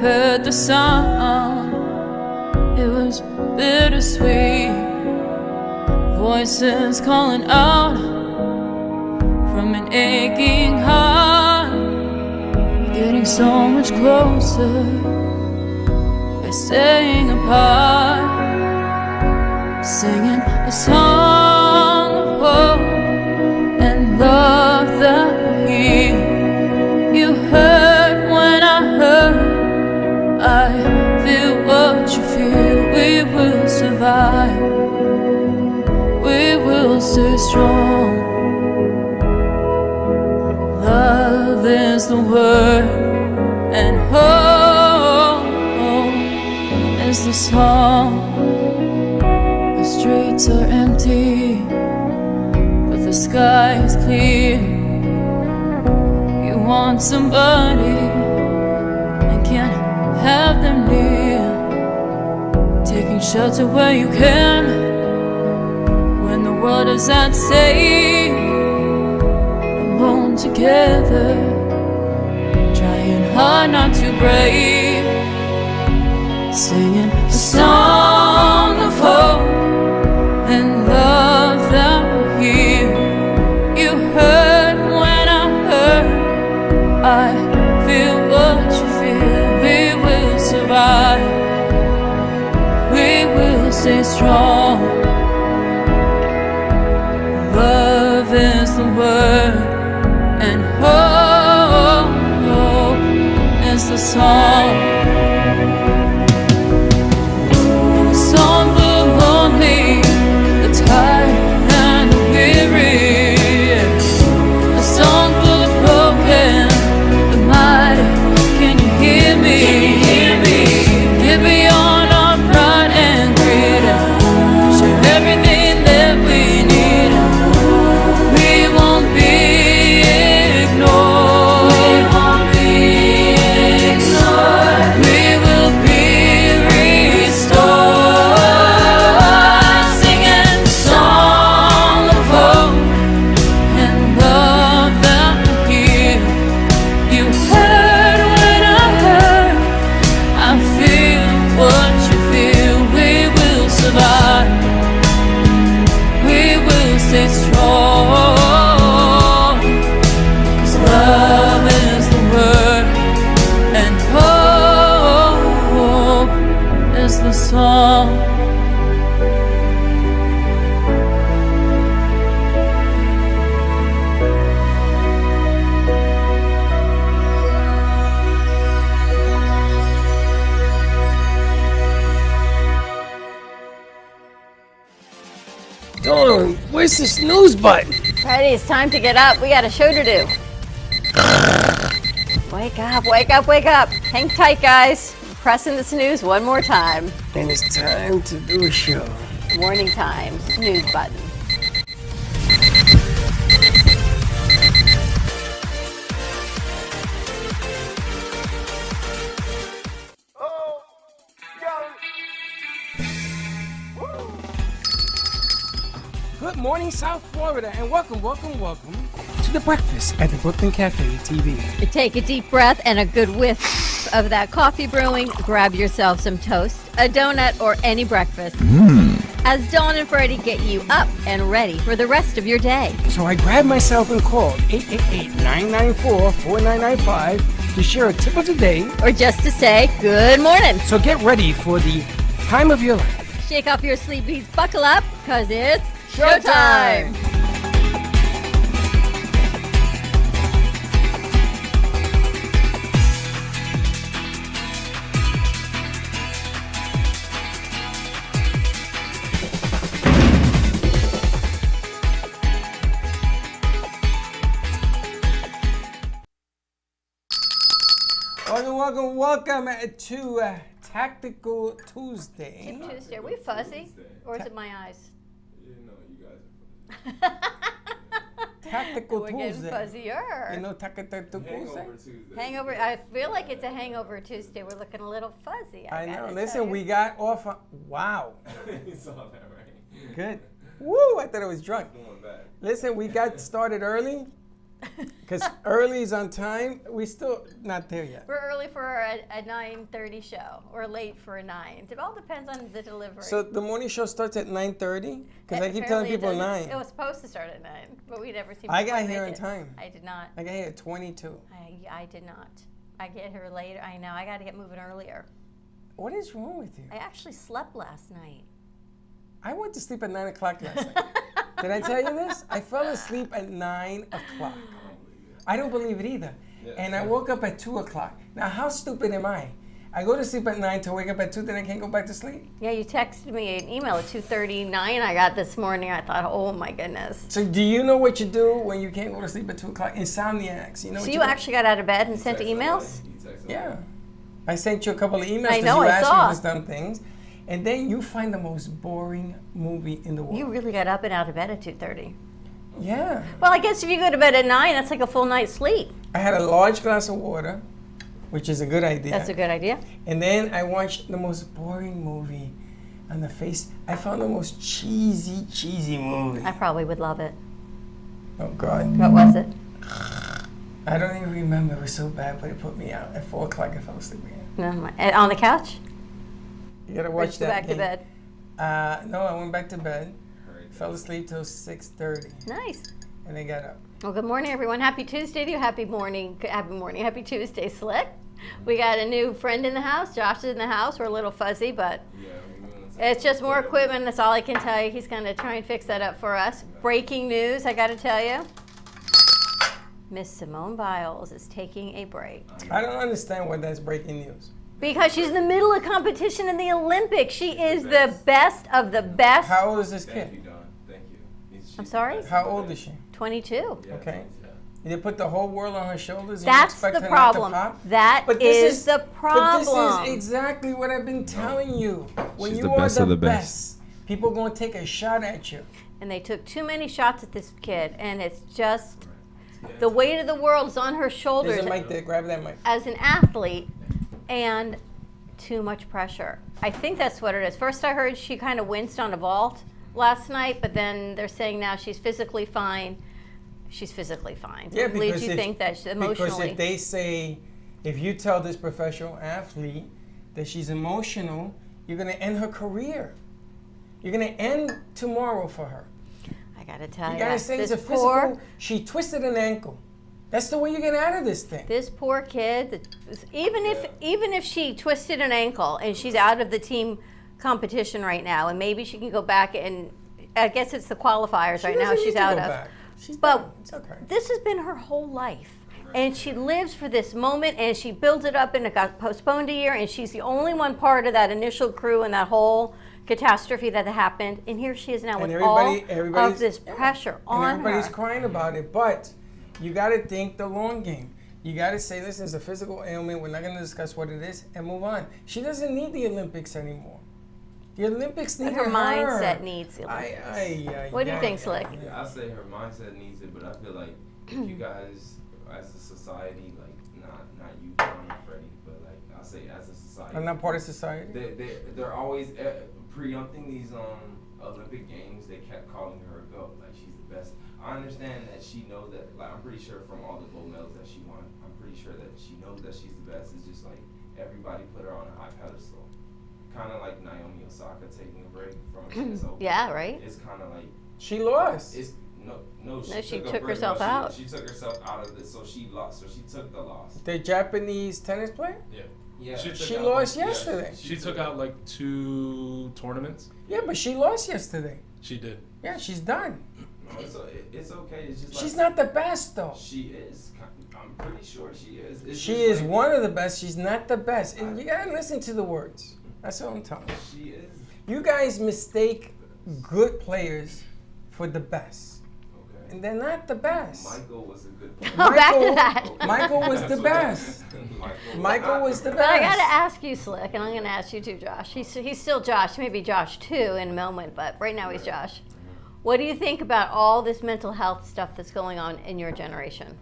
heard the sound. It was bittersweet. Voices calling out from an aching heart, getting so much closer by staying apart, singing a song of hope and love that will heal. You heard when I heard, I feel what you feel. We will survive, we will stay strong. Love is the word, and hope is the song. The streets are empty, but the sky is clear. You want somebody and can't have them near, taking shelter where you can when the world is at stake. Alone together, trying hard not to break, singing a song of hope and love that will heal. You heard when I heard, I feel what you feel. We will survive, we will stay strong. Love is the word, and hope is the song. A song for the lonely, the tired and the weary. A song for the broken, the mighty. Can you hear me? Get beyond our pride and greed, share everything that we need. We won't be ignored. We will be restored. Singing a song of hope and love that will heal. You heard when I heard, I feel what you feel. We will survive, we will stay strong, 'cause love is the word, and hope is the song. Dawn, where's the snooze button? Freddie, it's time to get up. We got a show to do. Wake up, wake up, wake up. Hang tight, guys. Pressing the snooze one more time. And it's time to do a show. Morning time, snooze button. Good morning, South Florida, and welcome to the breakfast at the Brooklyn Cafe TV. Take a deep breath and a good whiff of that coffee brewing. Grab yourself some toast, a donut, or any breakfast. As Dawn and Freddie get you up and ready for the rest of your day. So I grabbed myself and called 888-994-4995 to share a tip of the day. Or just to say good morning. So get ready for the time of your life. Shake off your sleepies, buckle up, because it's showtime! Welcome to Tactical Tuesday. Tip Tuesday. Are we fuzzy? Or is it my eyes? No, you guys are Tactical We're Tuesday. getting fuzzier. You know Tactical Tuesday? Hangover Tuesday. Hangover. I feel like it's a hangover Tuesday. We're looking a little fuzzy. I know. gotta Listen, tell you. we got off. Wow. You saw that, right? Good. Woo! I thought I was drunk. Going back. Listen, we got started early. Because early is on time. We still not there yet. We're early for a 9:30 show. We're late for a 9. It all depends on the delivery. So the morning show starts at 9:30? Because I keep telling Apparently it people doesn't- 9. It was supposed to start at 9, but we never seem to I got quite here make on it. time. I did not. I got here at 22. I did not. I get here later. I know. I got to get moving earlier. What is wrong with you? I actually slept last night. I went to sleep at 9 o'clock last night. Did I tell you this? I fell asleep at 9 o'clock. I don't believe it either. And I woke up at 2 o'clock. Now, how stupid am I? I go to sleep at 9 to wake up at 2, then I can't go back to sleep? Yeah, you texted me an email at 2:39 I got this morning. I thought, oh my goodness. So do you know what you do when you can't go to sleep at 2 o'clock? Insomniacs. You know So what you do? actually got out of bed and sent emails? Yeah. I sent you a couple of emails I because know, you I asked saw. me for some things. And then you find the most boring movie in the world. You really got up and out of bed at 2:30. Yeah. Well, I guess if you go to bed at 9, that's like a full night's sleep. I had a large glass of water, which is a good idea. That's a good idea. And then I watched the most boring movie on the face. I found the most cheesy movie. I probably would love it. Oh, God. What was it? I don't even remember. It was so bad, but it put me out. At 4 o'clock, I fell asleep again. No, on the couch? You gotta Or watch did you that. go back to thing. bed? No, I went back to bed. Fell asleep till 6:30, Nice. and I got up. Well, good morning, everyone. Happy Tuesday to you. Happy morning. Happy Tuesday, Slick. We got a new friend in the house. Josh is in the house. We're a little fuzzy, but it's just more equipment. That's all I can tell you. He's going to try and fix that up for us. Breaking news, I got to tell you. Miss Simone Biles is taking a break. I don't understand why that's breaking news. Because she's in the middle of competition in the Olympics. She is the best of the best. How old is this Thank you, kid? Don. Thank you. I'm sorry? How old is she? 22. Okay. You put the whole world on her shoulders and That's you expect the her problem. not to pop? That But this is the problem. But this is exactly what I've been telling you. When She's you the are best the of the best, people are going to take a shot at you. And they took too many shots at this kid, and it's just the weight of the world is on her There's shoulders a mic there. Grab that mic. as an athlete, and too much pressure. I think that's what it is. First, I heard she kind of winced on a vault last night, but then they're saying now she's physically fine. She's physically fine. So Yeah, it leads because you if, think that because emotionally. if they say, if you tell this professional athlete that she's emotional, you're going to end her career. You're going to end tomorrow for her. I gotta tell You you, got to say it's this a physical. poor, She twisted an ankle. That's the way you get out of this thing. this poor kid. Even if she twisted an ankle and she's out of the team competition right now, and maybe she can go back and I guess it's the qualifiers She right now doesn't she's need to out go of. back. She's But done. It's okay. this has been her whole life. And she lives for this moment, and she built it up, and it got postponed a year, and she's the only one part of that initial crew and that whole catastrophe that happened. And here she is now And with all everybody's- of this pressure and on everybody's her. crying about it, but you got to think the long game. You got to say, listen, it's a physical ailment. We're not going to discuss what it is and move on. She doesn't need the Olympics anymore. The Olympics need Her mindset needs the Olympics. What do you think, Slick? Yeah, I say her mindset needs it, but I feel like if you guys, as a society, like not you, Tom and Freddie, but like I say as a society, I'm not part of society. they're always preempting these Olympic games. They kept calling her a GOAT, like she's the best. I understand that she knows that. Like I'm pretty sure from all the gold medals that she won, I'm pretty sure that she knows that she's the best. It's just like everybody put her on a high pedestal. Kind of like Naomi Osaka taking a break from tennis Open. Yeah, right? It's kind of like She lost. it's no. she a took break. herself No, out. She took herself out of this, so she lost. So she took the loss. The Japanese tennis player? Yeah. Yeah, She lost yesterday. She took out like 2 tournaments. Yeah, but she lost yesterday. She did. Yeah, she's done. No, it's okay. It's just She's like, not the best, though. She is. I'm pretty sure she is. It's She just is like- one of the best. She's not the best. And you got to listen to the words. That's what I'm telling you. She is. You guys mistake good players for the best. Okay. And they're not the best. Michael was a good player. Oh, back to that. Michael was the best. Michael was the But I got to best. ask you, Slick, and I'm going to ask you too, Josh. He's still Josh, maybe Josh too in a moment, but right now he's Josh. What do you think about all this mental health stuff that's going on in your generation?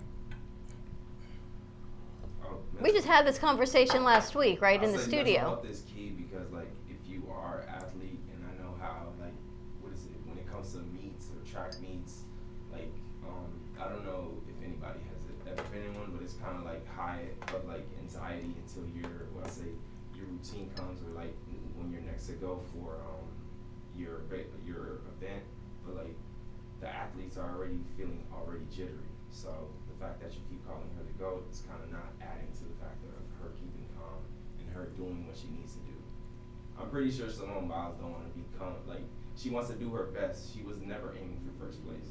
We just had this conversation last week, right, in the studio. Mental health is key because, like, if you are an athlete, and I know how, like, what is it, when it comes to meets or track meets, like, I don't know if anybody kind of like high of like anxiety until your routine comes, or like when you're next to go for your event. But like the athletes are already feeling jittery. So the fact that you keep calling her the GOAT is kind of not adding to the factor of her keeping calm and her doing what she needs to do. I'm pretty sure Simone Biles don't want to become like, she wants to do her best. She was never aiming for first place,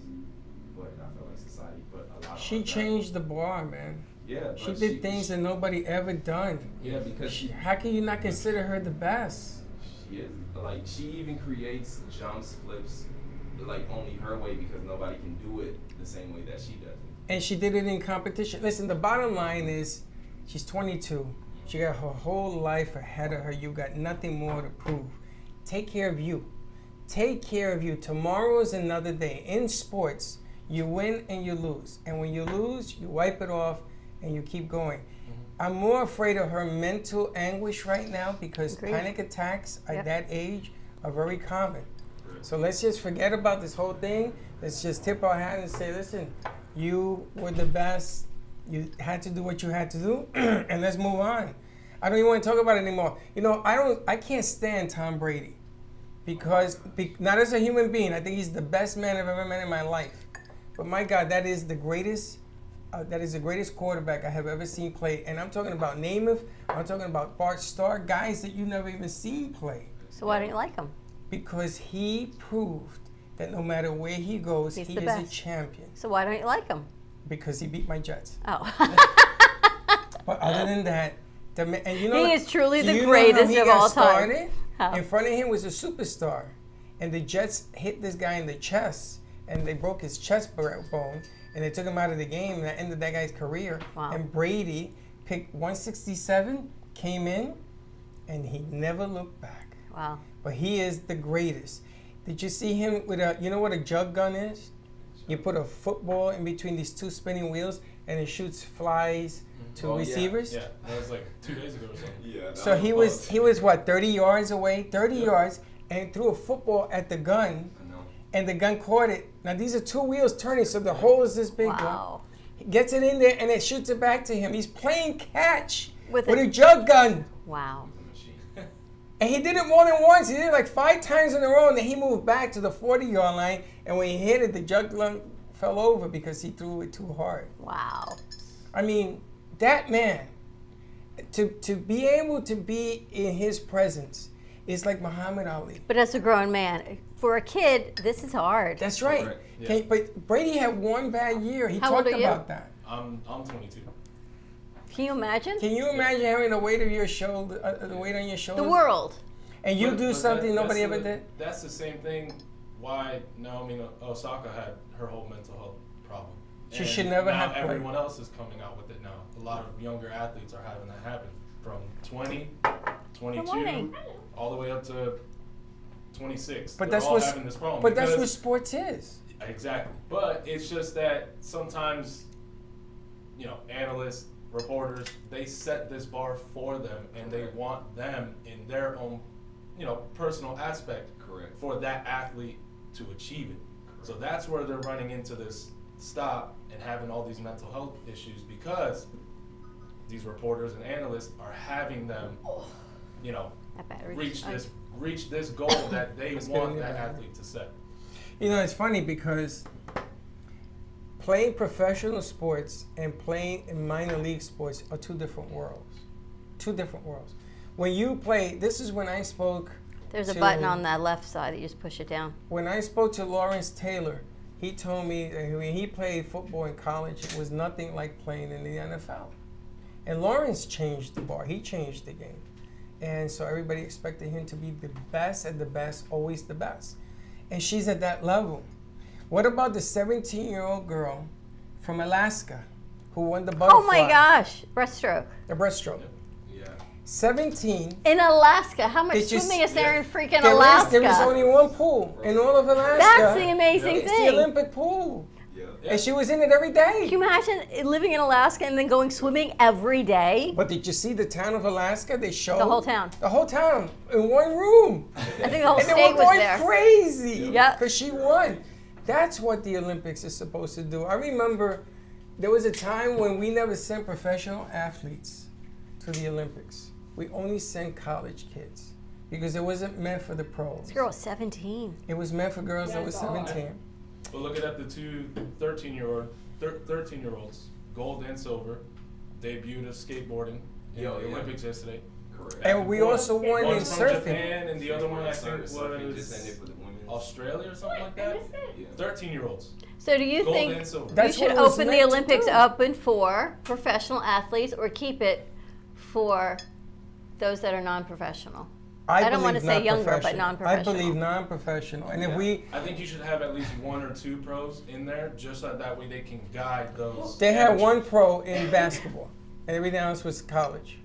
but I feel like society put a lot. She changed the bar, man. Yeah, she did things that nobody ever done. Yeah, because how can you not consider her the best? She is. Like, she even creates jumps, flips, like only her way, because nobody can do it the same way that she does it. And she did it in competition. Listen, the bottom line is, she's 22. She got her whole life ahead of her. You got nothing more to prove. Take care of you. Take care of you. Tomorrow is another day. In sports, you win and you lose. And when you lose, you wipe it off and you keep going. I'm more afraid of her mental anguish right now, because panic attacks at that age are very common. So let's just forget about this whole thing. Let's just tip our hat and say, listen, you were the best. You had to do what you had to do, and let's move on. I don't even want to talk about it anymore. You know, I can't stand Tom Brady, because not as a human being. I think he's the best man I've ever met in my life. But my God, that is the greatest quarterback I have ever seen play. And I'm talking about Namath. I'm talking about Bart Starr, guys that you never even seen play. So why don't you like him? Because he proved that no matter where he goes, he is a champion. So why don't you like him? Because he beat my Jets. Oh. But other than that, and you know, he is truly the greatest greatest of all time. In front of him was a superstar, and the Jets hit this guy in the chest, and they broke his chest bone, and they took him out of the game, and that ended that guy's career. Wow. And Brady picked 167, came in, and he never looked back. Wow. But he is the greatest. Did you see him with you know what a jug gun is? You put a football in between these two spinning wheels, and it shoots flies to receivers. Yeah, that was like 2 days ago or something. Yeah. So he was what, 30 yards away, 30 yards, and threw a football at the gun, and the gun caught it. Now these are two wheels turning, so the hole is this big. Wow. He gets it in there, and it shoots it back to him. He's playing catch with a jug gun. Wow. And he did it more than once. He did it like 5 times in a row, and then he moved back to the 40-yard line, and when he hit it, the jug gun fell over because he threw it too hard. Wow. I mean, that man, to be able to be in his presence is like Muhammad Ali. But as a grown man, for a kid, this is hard. That's right. Right. Yeah. But Brady had one bad year. He How old talked are you? about that. I'm 22. Can you imagine? Can you imagine having the weight of your shoulder, the weight on your shoulders? The world. And you do something that's nobody ever the- did? That's the same thing why Naomi Osaka had her whole mental health problem. She And should never now have played. everyone else is coming out with it now. A lot of younger athletes are having that happen from 20, 22, all the way up to 26. But They're that's all what having this problem. But that's what because- sports is. Exactly. But it's just that sometimes, you know, analysts, reporters, they set this bar for them, and they want them in their own, you know, personal aspect for that athlete to achieve it. So that's where they're running into this stop and having all these mental health issues, because these reporters and analysts are having them, you know, reach this goal that they want that athlete to set. You know, it's funny because playing professional sports and playing in minor league sports are two different worlds. Two different worlds. When you play, this is when I spoke. There's a button on that left side that you just push it down. When I spoke to Lawrence Taylor, he told me that when he played football in college, it was nothing like playing in the NFL. And Lawrence changed the bar. He changed the game. And so everybody expected him to be the best at the best, always the best. And she's at that level. What about the 17-year-old girl from Alaska who won the butterfly? Oh my gosh, breaststroke. The breaststroke. Yeah. 17. In Alaska. How much Did you swimming is there in freaking There Alaska? was only one pool in all of Alaska. That's the amazing It's thing. the Olympic pool. Yeah. And she was in it every day. Can you imagine living in Alaska and then going swimming every day? But did you see the town of Alaska? They showed The whole town. The whole town in one room. I think the whole And they state were was going there. crazy. Yep. Because she won. That's what the Olympics is supposed to do. I remember There was a time when we never sent professional athletes to the Olympics. We only sent college kids because it wasn't meant for the pros. This girl was 17. It was meant for girls that were 17. But looking at the two 13-year-olds, gold and silver, debuted of skateboarding in the Olympics yesterday. Correct. And we also won in One's from surfing. Japan, and the other one I think Surfing just ended was for the women's. Australia or something like that. Yeah. 13-year-olds, So do you gold think and silver. we That's should what it was open the meant to Olympics do. open for professional athletes or keep it for those that are non-professional? I don't wanna believe say younger, but non-professional. non-professional. I believe non-professional. And if we, I think you should have at least one or two pros in there, just so that way they can guide those. they had amateurs. one pro in basketball, and everything else was college.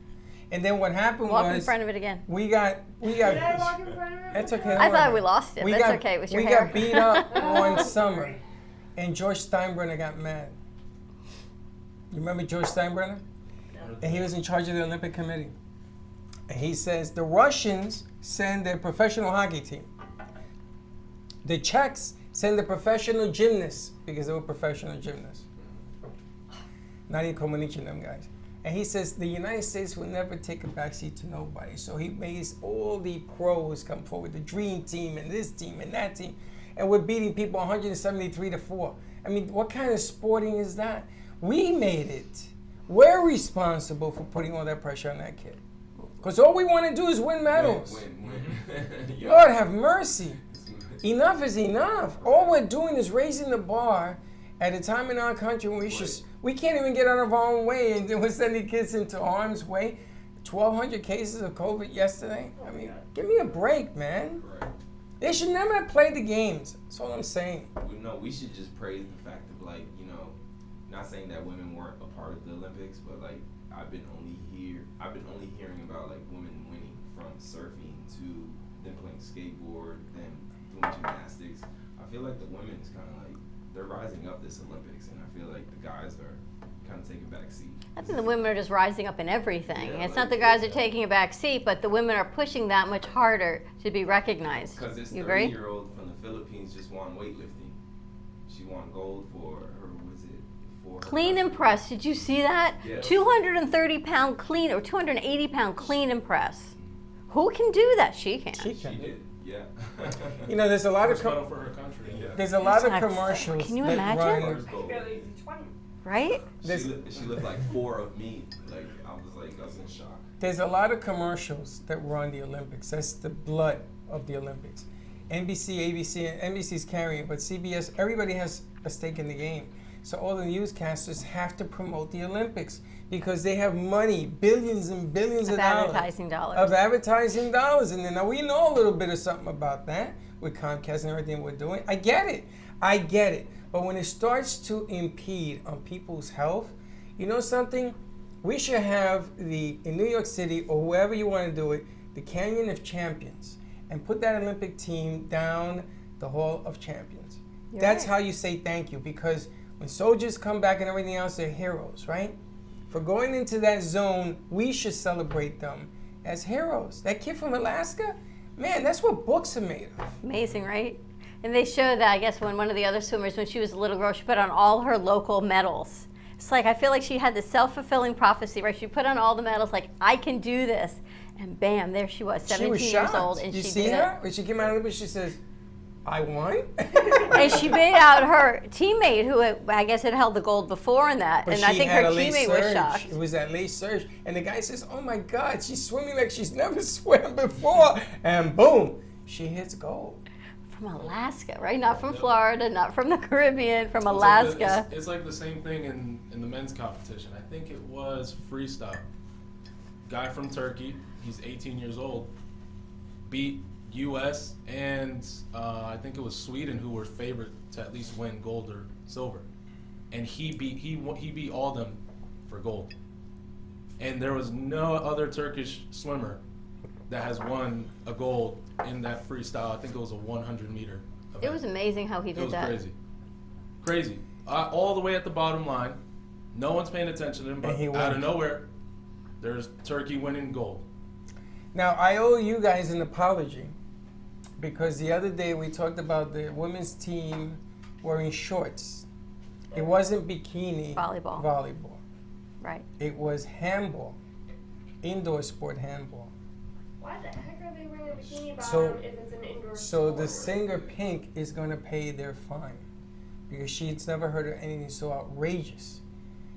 And then what happened Walk in was front of it again. we got. Did I walk in front of her? That's okay. I don't thought worry. we lost it, We but it's got- okay. It was your we hair. got beat up one summer, and George Steinbrenner got mad. You remember George Steinbrenner? And he was in charge of the Olympic Committee. And he says the Russians send their professional hockey team. The Czechs send the professional gymnasts because they were professional gymnasts. Nadia Comaneci and them guys. And he says the United States will never take a backseat to nobody. So he makes all the pros come forward, the dream team and this team and that team. And we're beating people 173-4. I mean, what kind of sporting is that? We made it. We're responsible for putting all that pressure on that kid. Because all we want to do is win medals. Win. Lord have mercy. Enough is enough. All we're doing is raising the bar at a time in our country when we can't even get out of our own way, and then we're sending kids into harm's way. 1,200 cases of COVID yesterday. I mean, give me a break, man. Right. They should never have played the games. That's all I'm saying. We should just praise the fact of, like, you know, not saying that women weren't a part of the Olympics, but like I've been only hearing about like women winning from surfing to them playing skateboard, them doing gymnastics. I feel like the women is kind of like they're rising up this Olympics, and I feel like the guys are kind of taking back seat. I think the women are just rising up in everything. Yeah, It's like- not the guys are taking a back seat, but the women are pushing that much harder to be recognized. Because this You agree? 30-year-old from the Philippines just won weightlifting. She won gold for her. For her Clean and press. Did you see that? Yeah. 230-pound clean or 280-pound clean and press. Who can do that? She can. She She can. did, yeah. You know, there's a lot of First medal for her country. Yeah. there's a lot of That's not- commercials. can you that imagine? run- First gold. Barely 20. Right? She looked like 4 of me. Like I was in shock. There's a lot of commercials that run the Olympics. That's the blood of the Olympics. NBC, ABC, and NBC's carrying it, but CBS, everybody has a stake in the game. So all the newscasters have to promote the Olympics because they have money, billions and billions Of dollars. advertising dollars. Of advertising dollars. And then now we know a little bit of something about that with Comcast and everything we're doing. I get it. But when it starts to impede on people's health, you know something? We should have in New York City or wherever you want to do it, the Canyon of Champions, and put that Olympic team down the Hall of Champions. You're That's right. how you say thank you, because when soldiers come back and everything else, they're heroes, right? For going into that zone, we should celebrate them as heroes. That kid from Alaska, man, that's what books are made of. Amazing, right? And they show that, I guess, when one of the other swimmers, when she was a little girl, she put on all her local medals. It's like, I feel like she had this self-fulfilling prophecy, right? She put on all the medals, like, I can do this. And bam, there she was, 17 She was years shocked. old, and you she see did her? it. When she came out of the Olympics, she says, I won? And she beat out her teammate, who I guess had held the gold before in that. But And I she think had her a late teammate was surge. shocked. It was that late surge. And the guy says, oh my God, she's swimming like she's never swam before. And boom, she hits gold. From Alaska, right? Not from Florida, not from the Caribbean, from It's like Alaska. it's like the same thing in the men's competition. I think it was freestyle. Guy from Turkey, he's 18 years old, beat U.S. and I think it was Sweden, who were favorite to at least win gold or silver, and he beat all them for gold. And there was no other Turkish swimmer that has won a gold in that freestyle. I think it was a 100-meter event. It was amazing how he It did was that. crazy. All the way at the bottom line, no one's paying attention to him, but And he out of wins. nowhere, there's Turkey winning gold. Now, I owe you guys an apology because the other day we talked about the women's team wearing shorts. It wasn't bikini Volleyball. volleyball. Right. It was handball, indoor sport handball. Why the heck are they wearing a bikini bottom So- if it's an indoor So sport? the singer Pink is going to pay their fine because she's never heard of anything so outrageous.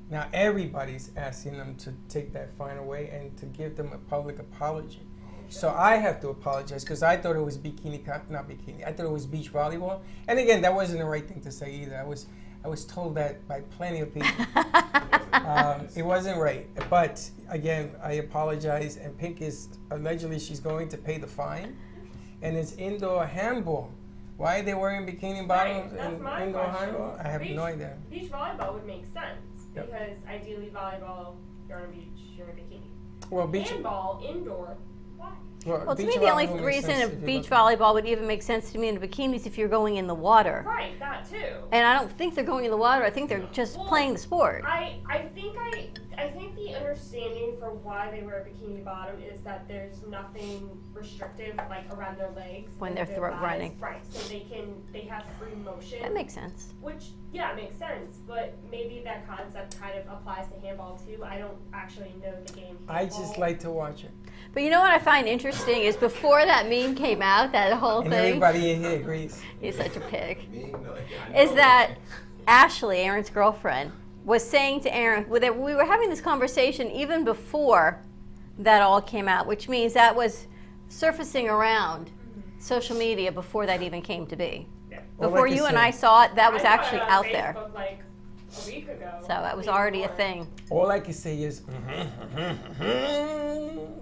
Now everybody's asking them to take that fine away and to give them a public apology. So I have to apologize because I thought it was not bikini. I thought it was beach volleyball. And again, that wasn't the right thing to say either. I was told that by plenty of people. It wasn't right. But again, I apologize. And Pink is allegedly she's going to pay the fine. And it's indoor handball. Why are they wearing bikini bottoms Right, that's in my indoor question. handball? I have no idea. Beach volleyball would make sense Yep. because ideally volleyball, you're on a beach, you're in a bikini. Well, beach. Handball, indoor, why? Well, to beach me, the only volleyball makes reason sense a if you beach look at it. volleyball would even make sense to me in a bikini is if you're going in the water. Right, that too. And I don't think they're going in the water. I think they're just Well, playing the sport. I think the understanding for why they wear a bikini bottom is that there's nothing restrictive like around their legs When or they're their thighs. running. Right, so they have free motion. That makes sense. Which makes sense, but maybe that concept kind of applies to handball too. I don't actually know the game. I just handball. like to watch it. But you know what I find interesting is before that meme came out, that whole And thing, everybody in here agrees. he's such a pig, Me? No, I is know. that Ashley, Aaron's girlfriend, was saying to Aaron that we were having this conversation even before that all came out, which means that was surfacing around social media before that even came to be. Yeah. Well, Before like you you and said, I saw it, that was I saw it actually on out there. Facebook, like a week ago. So that was maybe already a more. thing. All I can say is,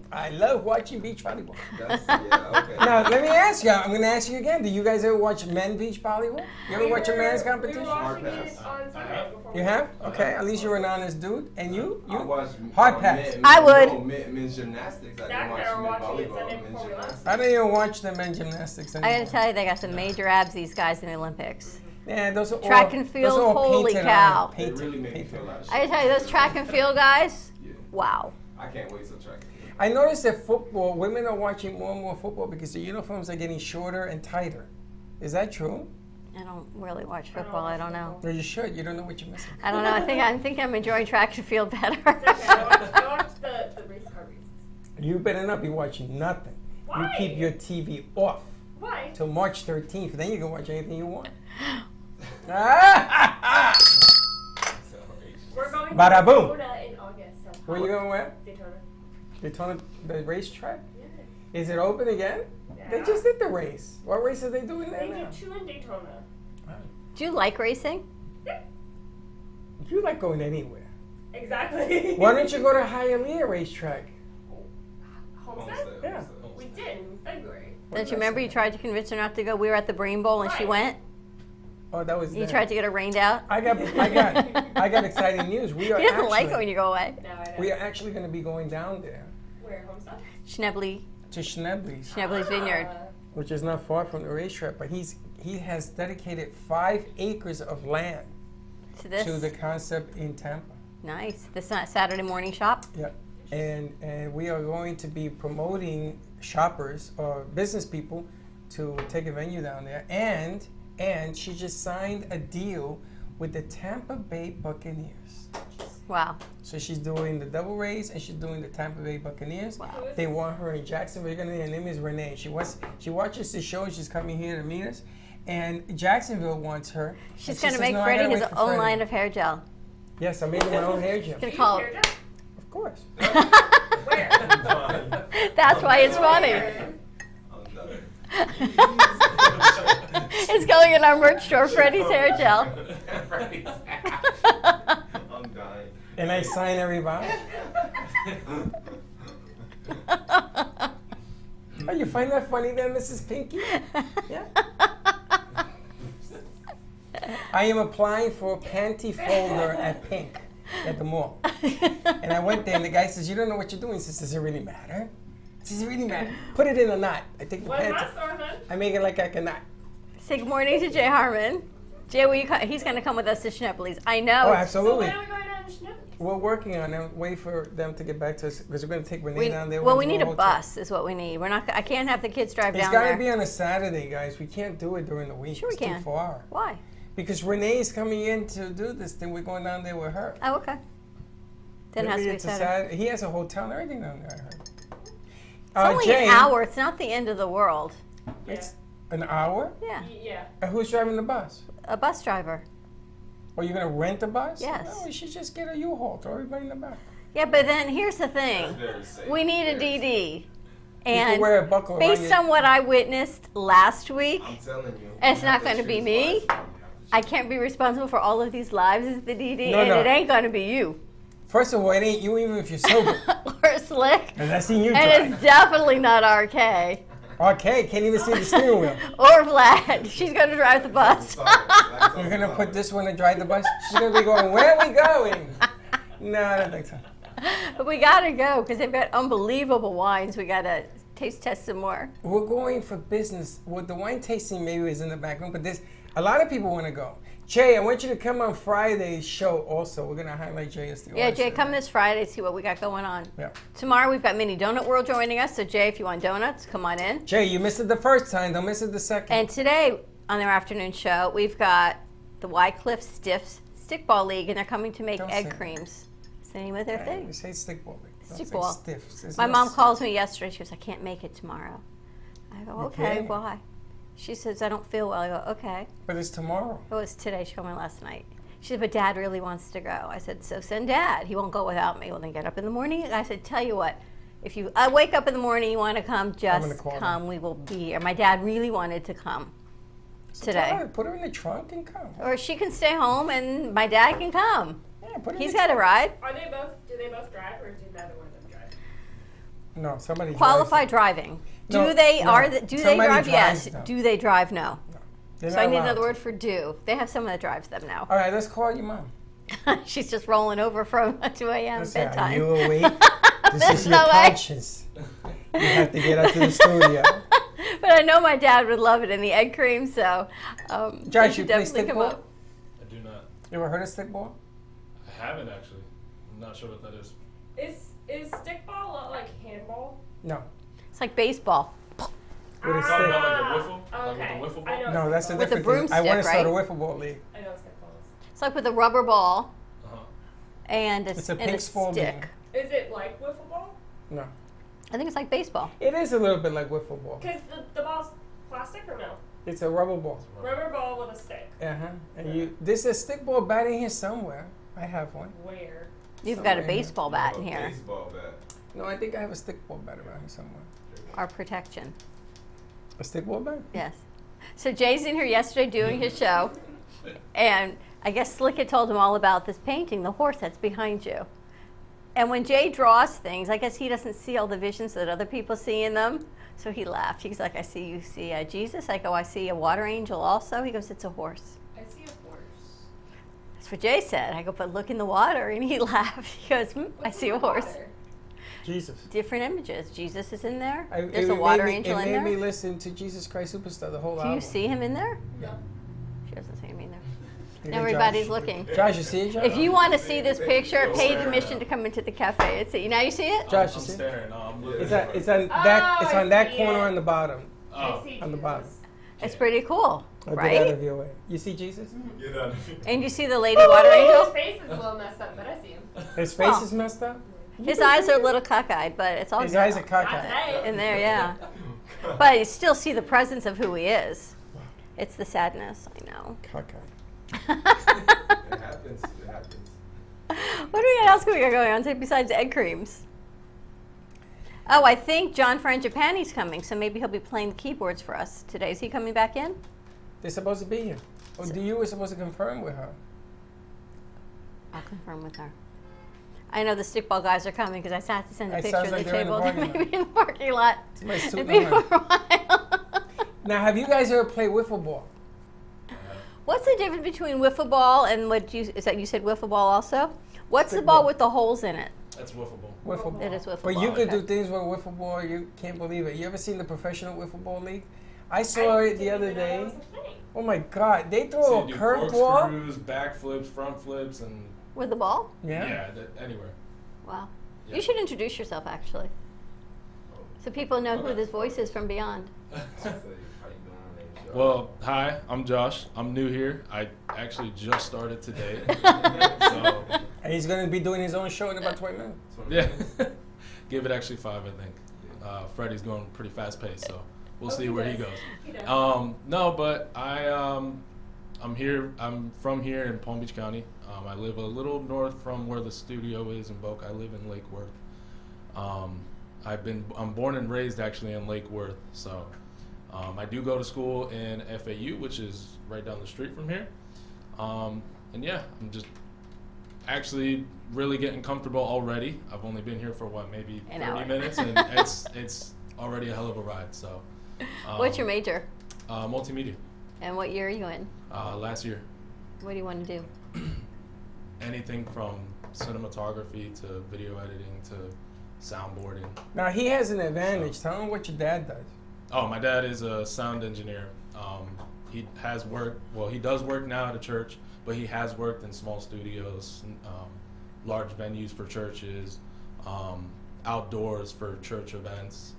I love watching beach volleyball. That's, yeah, okay. Now, let me ask you. I'm going to ask you again. Do you guys ever watch men beach volleyball? You ever watch a men's We competition? were watching Hard it pass. on Sunday before You we- have? Okay. At least you're an honest dude. And you? I watch Hard pass. I would. No, men's gymnastics. I Zach didn't and I were watch watching men's it Sunday volleyball. before Men's we left. gymnastics. I don't even watch the men gymnastics I anymore. gotta tell you, they got some major abs, these guys in the Olympics. Yeah, those are Track all, and those field, are all holy painted cow. On, They painted, really make me painted. feel like shit. I gotta tell you, those track and field guys, Yeah. wow. I can't wait till track and field. I noticed that football, women are watching more and more football because the uniforms are getting shorter and tighter. Is that true? I don't really watch football, I don't know. Or you should. You don't know what you're missing. I don't know, I think I'm enjoying track and field better. Zach, I watched the race car races. You better not be watching nothing. Why? You keep your TV off Why? till March 13th. Then you can watch anything you want. We're going to Bada boom. Daytona in August. So Where you going where? Daytona. Daytona, the racetrack? Yeah. Is it open again? They Yeah. just did the race. What race are they doing there They now? do 2 in Daytona. Do you like racing? You like going anywhere. Exactly. Why don't you go to Hialeah racetrack? Homestead? Yeah. We did in February. Don't you remember you tried to convince her not to go? We were at the Brain Bowl and she Right. went. Oh, that was You then. tried to get her rained out. I got exciting news. We are He doesn't like it actually, when you go away. No, I know. we are actually going to be going down there Where? Homestead? Schnebley, to Schnebley's, Schnebley's Vineyard. which is not far from the racetrack. But he has dedicated 5 acres of land To this. to the concept in Tampa. Nice. This Saturday morning shop. Yep. And we are going to be promoting shoppers or business people to take a venue down there. And she just signed a deal with the Tampa Bay Buccaneers. Wow. So she's doing the double race and she's doing the Tampa Bay Buccaneers. Wow. They want her in Jacksonville. Her name is Renee. She watches the show. She's coming here to meet us. And Jacksonville wants her. She's And she going to says, make "No, I Freddie gotta his wait for own Freddie." line of hair gel. Yes, I'm making my own hair gel. Gonna call Here, it. Jeff. Of course. Where? That's why it's funny. Where? I'm done. It's going in our merch store, Freddie's hair gel. I'm dying. And I sign everybody. Oh, you find that funny then, Mrs. Pinky? Yeah. I am applying for a panty folder at Pink at the mall. And I went there and the guy says, "You don't know what you're doing." He says, "Does it really matter?" Does it really matter? Put it in a knot. I take the What's my panty. store then? I make it like a knot. Say good morning to Jay Harmon. Jay, will you he's going to come with us to Schnebley's. I know. Oh, it's- absolutely. So when are we going down to Schnippers? We're working on it. Wait for them to get back to us because we're going to take Renee We, down there. well, We're we gonna need do a whole trip. bus is what we need. We're not. I can't have the kids drive It's down got to there. be on a Saturday, guys. We can't do it during the week. Sure we it's can. too far. Why? Because Renee's coming in to do this thing. We're going down there with her. Oh, okay. Then it has to Maybe be it's a Saturday. Saturday. He has a hotel and everything down there, I heard. It's only Jane, an hour. It's not the end of the world. It's an hour? Yeah. Yeah. And who's driving the bus? A bus driver. Are you going to rent a bus? Yes. No, we should just get a U-Haul. Throw everybody in the back. Yeah, but then here's the thing. Very safe. We need a Very safe. DD. You can And wear a buckle around based your- on what I witnessed last week, I'm telling you. It's you not have gonna be choose me. wisely. I can't be responsible for all of these lives as the DD, No, and no. it ain't gonna be you First of all, it ain't you even if you're sober. or Slick, And I seen you and drive. it's definitely not RK Okay, can't even see the steering wheel. or Vlad. She's gonna drive the bus. You're going to put this one to drive the bus? She's going to be going, where are we going? No, I don't think so. But we gotta go because they've got unbelievable wines. We gotta taste test some more. We're going for business. Well, the wine tasting maybe is in the back room, but there's a lot of people want to go. Jay, I want you to come on Friday's show also. We're going to highlight Jay as the Yeah, artist. Jay, come this Friday, see what we got going on. Yeah. Tomorrow we've got Mini Donut World joining us. So Jay, if you want donuts, come on in. Jay, you missed it the first time. Don't miss it the second. And today on their afternoon show, we've got the Wycliffe Stiffs Stickball League, and they're coming to make Don't egg say it. creams. It's the name of their You thing. say stickball. Don't say Stickball. stiffs. It's My not mom stiff. calls me yesterday. She goes, I can't make it tomorrow. I go, okay, kidding? why? She says, I don't feel well. I go, okay. But it's tomorrow. It was today. She called me last night. She said, but Dad really wants to go. I said, so send Dad. He won't go without me. Well, then get up in the morning. I said, tell you what, if you wake up in the morning, you want to come, gonna just call come. them. We will be here. My dad really wanted to come today. Tell her, put her in the trunk and come. Or she can stay home and my dad can come. Yeah, put her He's in the got a trunk. ride. Are they both? Do they both drive, or do neither one of them drive? No, somebody Qualified drives driving. No, Do they no. are the, do they Somebody drive? drives Yes. them. Do they drive? No. them. They're So I not need allowed another to. word for do. They have someone that drives them now. All right, let's call your mom. She's just rolling over from 2 a.m. Let's say, bedtime. are you awake? This There's is your no way. conscience. You have to get out to the studio. But I know my dad would love it in the egg cream, so Josh, they you should play definitely come stickball? up. I do not. You ever heard of stickball? I haven't actually. I'm not sure what that is. Is stickball a lot like handball? No. It's like baseball. With a Talking stick. about like a wiffle? Okay. Like with a wiffle I ball? know No, that's the stickball. With a difference. I want to broomstick, start a right? wiffle ball league. I know stickballs. It's like with a rubber ball Uh-huh. and It's a and pink ball stick. game. Is it like wiffle ball? No. I think it's like baseball. It is a little bit like wiffle ball. Because the ball's plastic or no? It's a rubber ball. Rubber ball with a stick. Uh-huh. And there's a stickball bat in here somewhere. I have one. Where? You've got a Somewhere. baseball bat in A here. Baseball bat. No, I think I have a stickball bat around here somewhere. Our protection. A stickball bat? Yes. So Jay's in here yesterday doing his show, and I guess Slick had told him all about this painting, the horse that's behind you. And when Jay draws things, I guess he doesn't see all the visions that other people see in them. So he laughed. He's like, I see you see Jesus. I go, I see a water angel also. He goes, it's a horse. I see a horse. That's what Jay said. I go, but look in the water. And he laughed. He goes, I What's see in a the horse. water? Jesus. Different images. Jesus is in there. I- There's it a water made me- angel in It there. made me listen to Jesus Christ Superstar the whole Do album. you see him in there? No. She doesn't see him either. You Now know, everybody's Josh? looking. Josh, you see it, Josh? If you want to see this picture, pay admission to come into the cafe and see. Now you see it? Josh, I'm you see it? staring. No, I'm looking. It's on that. It's I on that see corner it. on the bottom. Oh. I see On the Jesus. bottom. It's pretty cool, I'll get out right? of your way. You see Jesus? Get out of here. And you see the lady water His angel? face is a little messed up, but I see him. His face Oh. is messed up. His eyes are a little cockeyed, but it's all His good. eyes are Not cockeyed. today. in there, yeah. But you still see the presence of who he is. It's the sadness, I know. Cockeyed. It happens. It happens. What else we got going on today besides egg creams? Oh, I think John Frangipani's coming, so maybe he'll be playing the keyboards for us today. Is he coming back in? They're supposed to be here. Or do you were supposed to confirm with her? I'll confirm with her. I know the stickball guys are coming because I had to send a It picture sounds of like the they're in the table. parking lot. Maybe in the parking lot. Somebody's It'd tooting be the for a while. Now, have you guys ever played wiffle ball? What's the difference between wiffle ball and what is that you said wiffle ball also? What's the Stick ball ball. with the holes in it? That's wiffle ball. Wiffle ball. It is wiffle But ball. you could okay. do things with wiffle ball. You can't believe it. You ever seen the professional wiffle ball league? I saw it the didn't other even know that day. was a thing. Oh my God! They So throw you a do curveball. corkscrews, back flips, front flips, and With the ball? Yeah. anywhere. Wow. Yeah. You should introduce yourself actually, so people know who Okay. this voice is from beyond. I'll tell you how you doing on that show. Well, hi, I'm Josh. I'm new here. I actually just started today. So, And he's going to be doing his own show in about 20 minutes. yeah. Give it actually 5, I think. Freddie's going pretty fast paced, so we'll see where he goes. He does. No, but I'm here. I'm from here in Palm Beach County. I live a little north from where the studio is in Boca. I live in Lake Worth. I'm born and raised actually in Lake Worth, so I do go to school in FAU, which is right down the street from here. And yeah, I'm just actually really getting comfortable already. I've only been here for maybe An 30 hour. minutes, and it's already a hell of a ride. So, What's your major? Multimedia. And what year are you in? Last year. What do you want to do? Anything from cinematography to video editing to soundboarding. Now, he has an advantage. Tell him what your dad does. Oh, my dad is a sound engineer. He does work now at a church, but he has worked in small studios, large venues for churches, outdoors for church events.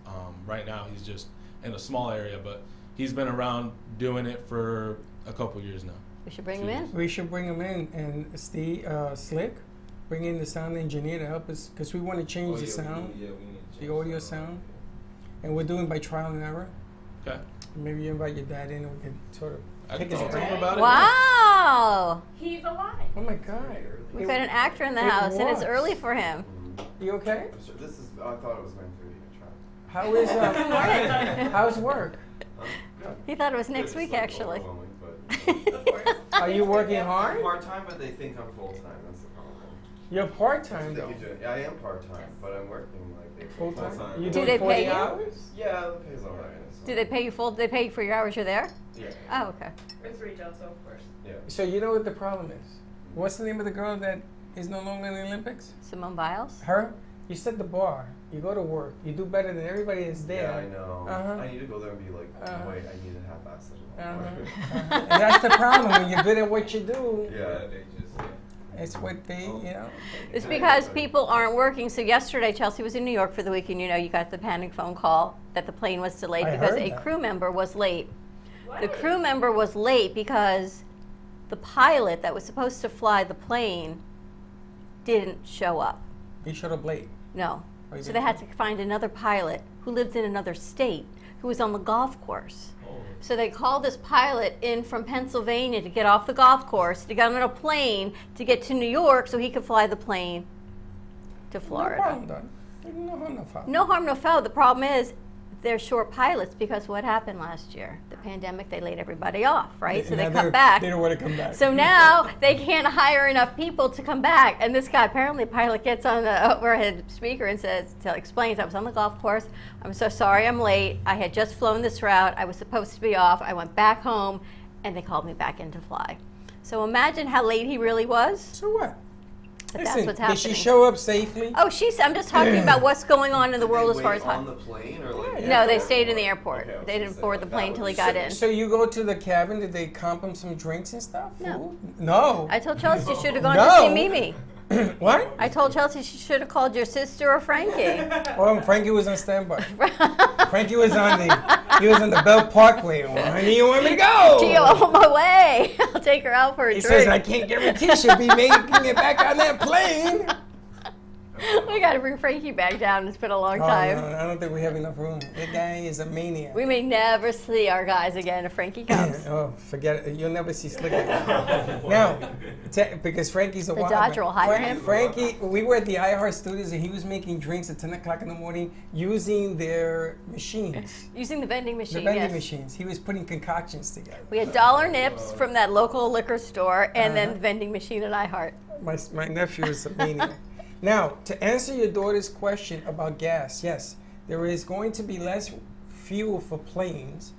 Right now, he's just in a small area, but he's been around doing it for a couple years now. We should bring him in. We should bring him in. And Steve, Slick, bring in the sound engineer to help us, because we want to change the sound, We need to the change audio sound. And we're doing by trial and error. Okay. Maybe you invite your dad in and we can sort of I pick can his talk to him brain. about it. Wow! He's alive. Oh my God. We've got an actor in the It house, and it's was. early for him. You okay? I'm sorry, this is. I thought it was going to be a trial. How is how's work? He thought it was next It's week, like actually. overwhelming, but Of course. Are you working I'm hard? part time, but they think I'm full time. That's the problem. You're part-time They though. keep doing- Yeah, I am part time, but I'm working like Full-time? Full-time. You Do doing they 40 pay you? hours? Yeah, the pay's alright. So. Do they pay you full? Do they pay you for your hours you're there? Yeah. Oh, okay. It's retail, so of course. Yeah. So you know what the problem is? What's the name of the girl that is no longer in the Olympics? Simone Biles? Her? You set the bar. You go to work. You do better than everybody that's there. Yeah, I know. Uh-huh. I need to go there and be like, Uh-huh. wait, I need to have acid. And that's the problem when you're good at what you do. Yeah. They just It's what they, you know. It's because people aren't working. So yesterday, Chelsea was in New York for the week, and you know, you got the panic phone call that the plane was delayed I because heard a that. crew member was late. What? The crew member was late because the pilot that was supposed to fly the plane didn't show up. He showed up late. No. Oh, he So didn't they had show to find another pilot who lived in another state, who was on the golf course. So they called this pilot in from Pennsylvania to get off the golf course, to get on a plane to get to New York so he could fly the plane to No Florida. problem done. No harm, no foul. No harm, no foul. The problem is they're short pilots because what happened last year? The pandemic, they laid everybody off, right? So they Now come they're- back. They don't want to come back. So now they can't hire enough people to come back. And this guy, apparently, the pilot gets on the overhead speaker and explains, I was on the golf course. I'm so sorry I'm late. I had just flown this route. I was supposed to be off. I went back home, and they called me back in to fly. So imagine how late he really was. So what? But Listen, that's what's did happening. she show up safely? Oh, I'm just talking about what's going on in the world as far as on the plane or like. No, they stayed in the airport. Okay, I was They gonna didn't say, board the like, plane that till he would got be in. So you go to the cabin, did they comp him some drinks and stuff? No. Food? No. I told Chelsea she should have gone No. to see Mimi. What? I told Chelsea she should have called your sister or Frankie. Well, Frankie was on standby. Frankie was on the Bell Parkway. Where do you want me to go? Gio, I'm on my way. I'll take her out for a He drink. says, I can't guarantee she'll be making it back on that plane. We got to bring Frankie back down. It's been a long Oh, time. no, I don't think we have enough room. That guy is a maniac. We may never see our guys again if Frankie comes. Oh, forget it. You'll never see Slick again. Now, because Frankie's a The wild Dodger man. will hire him? Frankie, we were at the iHeart Studios and he was making drinks at 10 o'clock in the morning using their machines, Using the vending the machine, vending yes. machines. He was putting concoctions together. We had dollar nips from that local liquor store and then Uh-huh. the vending machine at iHeart. My nephew is a maniac. Now, to answer your daughter's question about gas, yes, there is going to be less fuel for planes.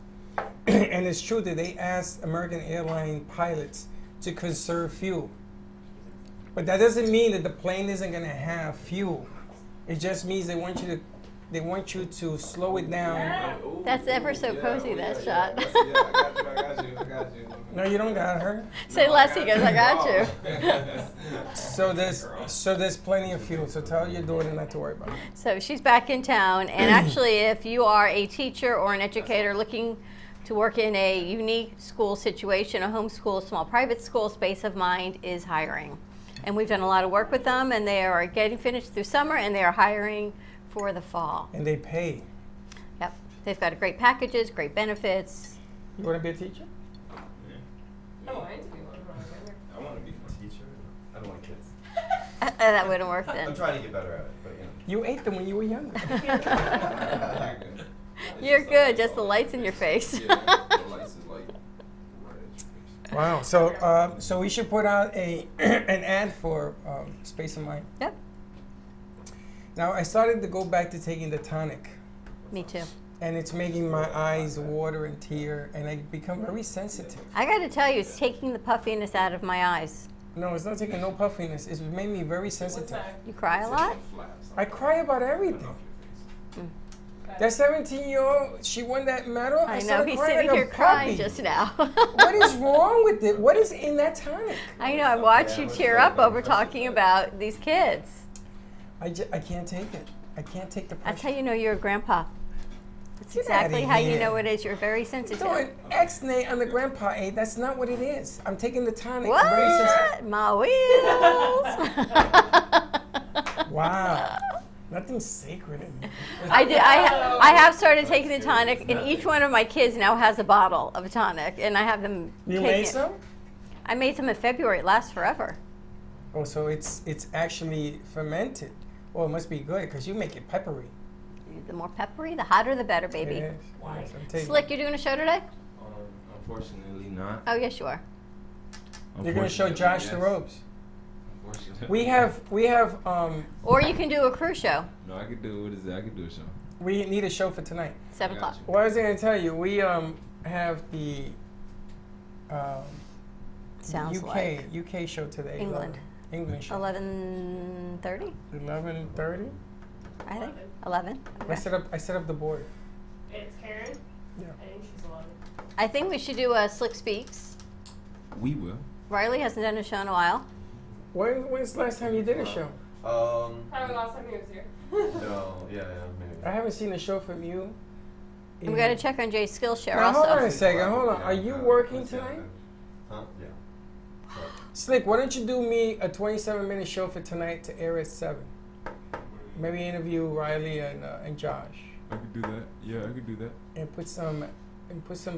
And it's true that they asked American airline pilots to conserve fuel. But that doesn't mean that the plane isn't going to have fuel. It just means they want you to slow it down. That's ever so cozy, that shot. I got you. No, you don't got her. Say less, he goes, I got you. So there's plenty of fuel. So tell your daughter not to worry about it. So she's back in town, and actually, if you are a teacher or an educator looking To work in a unique school situation, a homeschool, small private school, Space of Mind is hiring. And we've done a lot of work with them, and they are getting finished through summer, and they are hiring for the fall. And they pay. Yep. They've got great packages, great benefits. You want to be a teacher? I wanted to be one when I was younger. I want to be a teacher. I don't want kids. That wouldn't work I'm then. trying to get better at it, but You ate them when you were younger. You're good, just the lights in your face. Yeah, the lights is like right at your face. Wow. So we should put out an ad for Space of Mind. Yep, Now I started to go back to taking the tonic, me too. and it's making my eyes water and tear, and I become very sensitive. I got to tell you, it's taking the puffiness out of my eyes. No, it's not taking no puffiness. It's made me very sensitive. You cry a lot? I cry about everything. That 17-year-old, she won that medal. I know, started he's crying sitting like a here crying puppy. just now. What is wrong with it? What is in that tonic? I know, I watched you tear up over talking about these kids. I can't take it. I can't take the pressure. That's how you know you're a grandpa. That's Get exactly outta how you here. know it is. You're very sensitive. No, an X-nay on the grandpa aid. That's not what it is. I'm taking the tonic. I'm very sensitive. What? My wheels. Wow. Nothing's sacred in me. I have started taking the tonic, and each one of my kids now has a bottle of tonic, and I have them You take made it. some? I made some in February. It lasts forever. Oh, so it's actually fermented. Well, it must be good because you make it peppery. The more peppery, the hotter, the better, baby. Yes, yes, I'm taking Slick, it. you're doing a show today? Unfortunately not. Oh, yes, you are. You're gonna show Josh the ropes. Unfortunately. We have Or you can do a cruise show, No, I could do, what is that? I could do a show. we need a show for tonight. 7 I got o'clock. you. What was I gonna tell you? We have the Sounds UK show today. England. England show. 11:30, 11:30. I think. 11. I Okay. set up the board. It's Karen. Yeah. I think she's 11. I think we should do a Slick Speaks. We will. Riley hasn't done a show in a while. When's the last time you did a show? Probably last time he was here. No, yeah, maybe. I haven't seen a show from you. And we got to check on Jay's Skillshare Now, hold on a also. second. Hold on. Are you working tonight? Huh? Yeah. Slick, why don't you do me a 27-minute show for tonight to air at 7? Maybe interview Riley and Josh, I could do that. Yeah, I could do that. and put some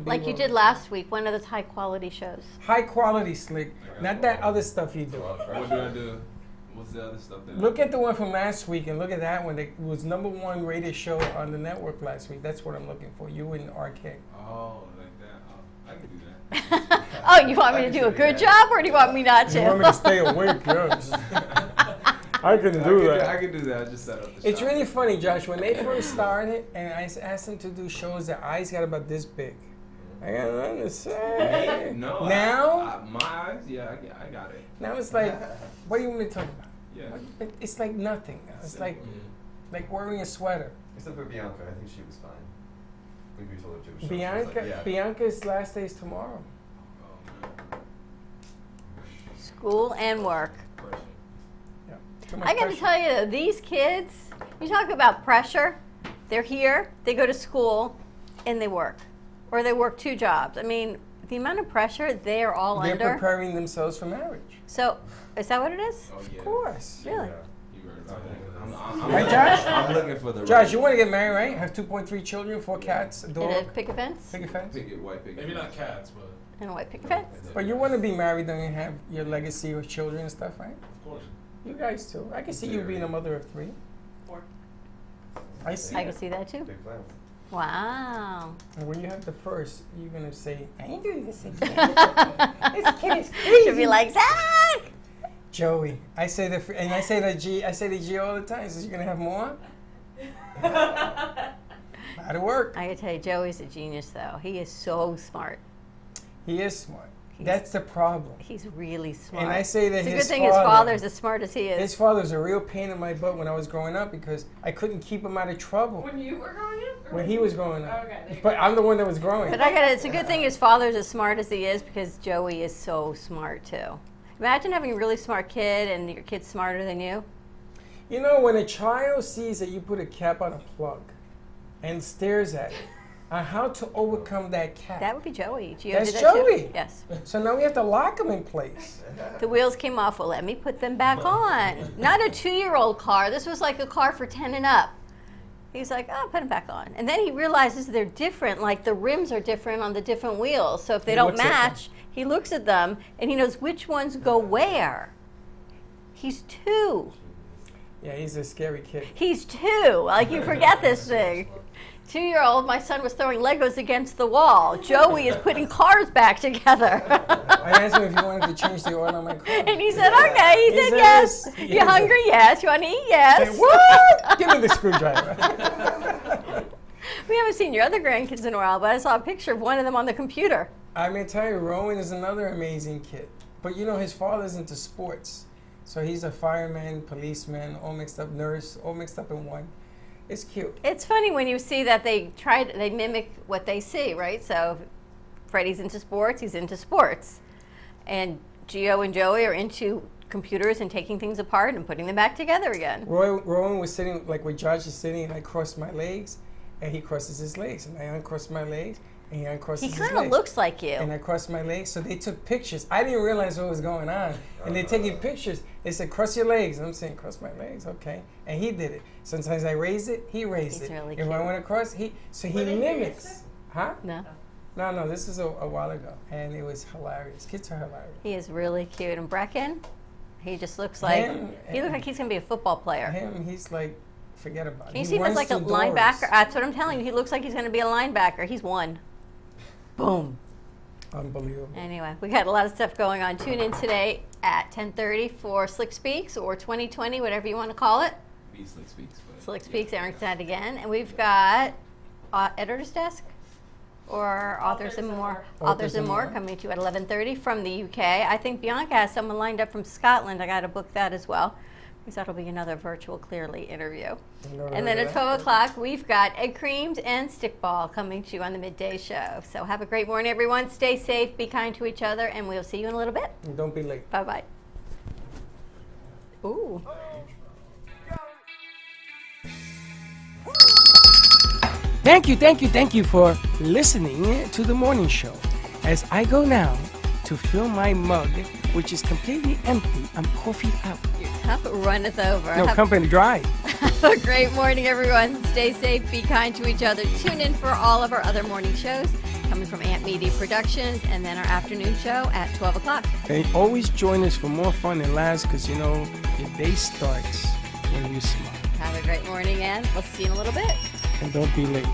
Like you B-roll. did last week, one of those high quality shows. High quality, Slick, not that other stuff you do. What do I do? What's the other stuff that Look at the one from last week and look at that one. It was #1 rated show on the network last week. That's what I'm looking for. You and RK. Oh, like that. Oh, I can do that. Oh, you want me to do a good job, or do you want me not to? You want me to stay awake? Yes. I can do that. I can do that. I just set up the It's shot. really funny, Josh. When they first started, and I asked them to do shows, their eyes got about this big. I got nothing to say. No. Now, my eyes. Yeah, I got it. now it's like, what do you want me to talk about? Yeah. It's like nothing. It's like wearing a sweater. Except for Bianca, I think she was fine. We told her to. She was Bianca, like, yeah. Bianca's last day is tomorrow. Oh, man. School and work. Pressure. Yeah. Too much I got to pressure. tell you, these kids, you talk about pressure. They're here, they go to school, and they work. Or they work 2 jobs. I mean, the amount of pressure they are all They're under. preparing themselves for marriage. So, is that what it is? Oh, yeah. Of course. Really? Yeah. You heard about that. I'm Right, Josh? I'm looking for the Josh, you want to get married, right? Have 2.3 children, 4 cats, a In dog, a picket fence? picket fence. picket, white picket. Maybe not cats, but And a white picket fence? But you want to be married, then you have your legacy of children and stuff, right? of course. You guys too. I can see you being a mother of 3. 4. I see. I can see that too. Big plans. Wow. And when you have the first, you're gonna say, "I ain't doing this again." This kid is crazy. Should be like, Zach! Joey. I say the G all the time. So you're gonna have more. That'll work. I gotta tell you, Joey's a genius though. He is so smart. He is smart. That's the problem. He's really smart. And I say that it's a his good thing his father- father's as smart as he is. His father's a real pain in my butt when I was growing up because I couldn't keep him out of trouble When you were growing up? Or when he was growing up. Okay, there you But I'm the one that was growing. But it's a good thing his father's as smart as he is because Joey is so smart too. Imagine having a really smart kid and your kid's smarter than you. You know, when a child sees that you put a cap on a plug and stares at it, on how to overcome that cat. That would be Joey. Gio That's did that Joey. Too. Yes. So now we have to lock him in place. The wheels came off. Well, let me put them back on. Not a 2-year-old car. This was like a car for 10 and up. He's like, oh, put them back on. And then he realizes they're different. Like the rims are different on the different wheels. So if they don't looks at them. match, he looks at them and he knows which ones go where. He's 2. Yeah, he's a scary kid. He's 2. Like you forget this thing. 2-year-old, my son was throwing Legos against the wall. Joey is putting cars back together. I asked him if he wanted to change the oil on my car. And he said, okay. He said, yes. yes. You hungry? Yes. You want to eat? Yes. Say, what? Give me the screwdriver. We haven't seen your other grandkids in a while, but I saw a picture of one of them on the computer. I'm going to tell you, Rowan is another amazing kid. But you know, his father's into sports. So he's a fireman, policeman, all mixed up, nurse, all mixed up in one. It's cute. It's funny when you see that they mimic what they see, right? So Freddie's into sports, he's into sports. And Gio and Joey are into computers and taking things apart and putting them back together again. Rowan was sitting, like where Josh is sitting, and I crossed my legs, and he crosses his legs. And I uncross my legs, and he uncrosses his He legs. kind of looks like you. And I crossed my legs, so they took pictures. I didn't realize what was going on. And they're taking pictures. They said, cross your legs. And I'm saying, cross my legs, okay. And he did it. Sometimes I raised it, he raised He's it. really if I cute. went across, he mimics. Huh? No. No, this is a while ago. And it was hilarious. Kids are hilarious. He is really cute. And Brecken, he just looks like, he looks like he's going to be a football player. Him, he's like, forget about it. Can you He see him as runs like a through doors. linebacker? That's what I'm telling you. He looks like he's going to be a linebacker. He's 1. Boom. Unbelievable. Anyway, we got a lot of stuff going on. Tune in today at 10:30 for Slick Speaks or 2020, whatever you want to call it. Be Slick Speaks. But Slick Speaks, Aaron's at again. And we've got Editor's Desk or Authors and More. Authors and More coming to you at 11:30 from the UK. I think Bianca has someone lined up from Scotland. I got to book that as well, because that'll be another virtual Clearly interview. And then at 12 o'clock, we've got Egg Creams and Stickball coming to you on the midday show. So have a great morning, everyone. Stay safe, be kind to each other, and we'll see you in a little bit. And don't be late. Bye-bye. Ooh. Thank you for listening to the morning show. As I go now to fill my mug, which is completely empty, I'm coffee out. Your cup runneth over. No, company dry. Have a great morning, everyone. Stay safe, be kind to each other. Tune in for all of our other morning shows coming from Ant Media Productions, and then our afternoon show at 12 o'clock. And always join us for more fun and laughs, because you know your day starts when you smile. Have a great morning, and we'll see you in a little bit. And don't be late.